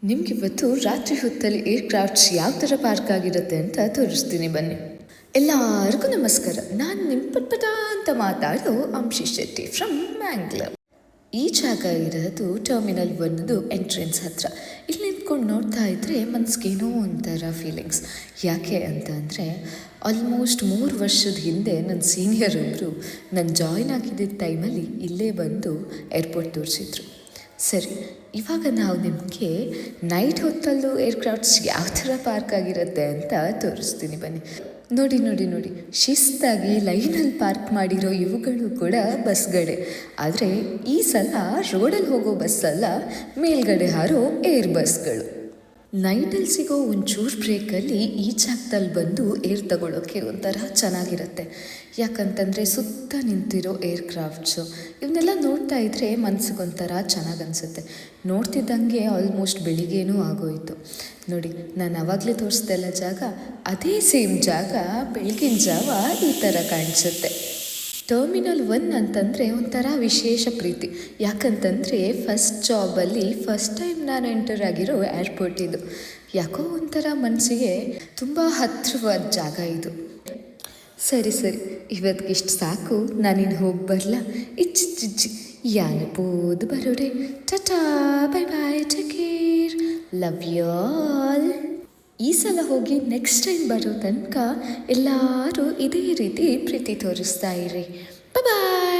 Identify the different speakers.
Speaker 1: ನಿಮಗಿವತ್ತು ರಾತ್ರಿ ಹೊತ್ತಲ್ಲಿ air crafts ಯಾವ ಥರ ಪಾರ್ಕ್ ಆಗಿರುತ್ತೆ ಅಂತ ತೋರಿಸ್ತೀನಿ ಬನ್ನಿ. ಎಲ್ಲರಿಗೂ ನಮಸ್ಕಾರ. ನಾನು ನಿಮ್ಮ ಪಟ್ಪಟ ಅಂತ ಮಾತಾಡೋ ಅಂಶಿ ಶೆಟ್ಟಿ ಫ್ರಮ್ ಮ್ಯಾಂಗ್ಳೂರ್. ಈ ಜಾಗ ಇರೋದು ಟರ್ಮಿನಲ್ 1 ಎಂಟ್ರೆನ್ಸ್ ಹತ್ರ. ಇಲ್ಲಿ ನಿಂತ್ಕೊಂಡು ನೋಡ್ತಾ ಇದ್ದರೆ ಮನಸ್ಸಿಗೇನೋ ಒಂಥರ ಫೀಲಿಂಗ್ಸ್. ಯಾಕೆ ಅಂತಂದರೆ ಆಲ್ಮೋಸ್ಟ್ 3 ವರ್ಷದ ಹಿಂದೆ ನನ್ನ ಸೀನಿಯರ್ ಒಬ್ಬರು ನಾನು ಜಾಯ್ನ್ ಆಗಿದ್ದ ಟೈಮಲ್ಲಿ ಇಲ್ಲೇ ಬಂದು ಏರ್ಪೋರ್ಟ್ ತೋರಿಸಿದ್ರು. ಸರಿ, ಇವಾಗ ನಾವು ನಿಮಗೆ ನೈಟ್ ಹೊತ್ತಲ್ಲೂ ಏರ್ಕ್ರಾಫ್ಟ್ಸ್ ಯಾವ ಥರ ಪಾರ್ಕ್ ಆಗಿರುತ್ತೆ ಅಂತ ತೋರಿಸ್ತೀನಿ ಬನ್ನಿ. ನೋಡಿ ನೋಡಿ ನೋಡಿ, ಶಿಸ್ತಾಗಿ ಲೈನಲ್ಲಿ ಪಾರ್ಕ್ ಮಾಡಿರೋ ಇವುಗಳು ಕೂಡ ಬಸ್ಗಳೇ. ಆದರೆ ಈ ಸಲ ರೋಡಲ್ಲಿ ಹೋಗೋ ಬಸ್ಸಲ್ಲ, ಮೇಲ್ಗಡೆ ಹಾರೋ ಏರ್ ಬಸ್ಗಳು. ನೈಟಲ್ಲಿ ಸಿಗೋ ಒಂಚೂರು ಬ್ರೇಕಲ್ಲಿ ಈ ಜಾಗದಲ್ಲಿ ಬಂದು ಏರ್ ತಗೊಳ್ಳೋಕ್ಕೆ ಒಂಥರ ಚೆನ್ನಾಗಿರುತ್ತೆ. ಯಾಕಂತಂದರೆ ಸುತ್ತ ನಿಂತಿರೋ ಏರ್ ಕ್ರಾಫ್ಟ್ಸು ಇವನ್ನೆಲ್ಲ ನೋಡ್ತಾ ಇದ್ದರೆ ಮನಸ್ಸಿಗೊಂಥರ ಚೆನ್ನಾಗಿ ಅನಿಸುತ್ತೆ. ನೋಡ್ತಿದ್ದಂಗೆ ಆಲ್ಮೋಸ್ಟ್ ಬೆಳಿಗ್ಗೆನೂ ಆಗೋಯಿತು. ನೋಡಿ, ನಾನು ಆವಾಗಲೇ ತೋರಿಸ್ದೆಲ್ಲ ಜಾಗ, ಅದೇ ಸೇಮ್ ಜಾಗ ಬೆಳಗಿನ ಜಾವ ಈ ಥರ ಕಾಣಿಸುತ್ತೆ. ಟರ್ಮಿನಲ್ 1 ಅಂತಂದರೆ ಒಂಥರ ವಿಶೇಷ ಪ್ರೀತಿ. ಯಾಕಂತಂದರೆ ಫಸ್ಟ್ ಜಾಬಲ್ಲಿ ಫಸ್ಟ್ ಟೈಮ್ ನಾನು ಎಂಟರ್ ಆಗಿರೋ ಏರ್ಪೋರ್ಟ್ ಇದು. ಯಾಕೋ ಒಂಥರ ಮನಸ್ಸಿಗೆ ತುಂಬ ಹತ್ತಿರವಾದ ಜಾಗ ಇದು. ಸರಿ ಇವತ್ತಿಗಿಷ್ಟು ಸಾಕು, ನಾನಿನ್ನು ಹೋಗಿ ಬರಲ್ಲ. ಇಚ್ಚಿಜ್ಜಿ ಯಾನಪೋದು ಬರೋಡೆ. ಟಾಟಾ, bye bye, take care, love you all. ಈ ಸಲ ಹೋಗಿ ನೆಕ್ಸ್ಟ್ ಟೈಮ್ ಬರೋ ತನಕ ಎಲ್ಲರೂ ಇದೇ ರೀತಿ ಪ್ರೀತಿ ತೋರಿಸ್ತಾ ಇರಿ. ಬಾಯ್.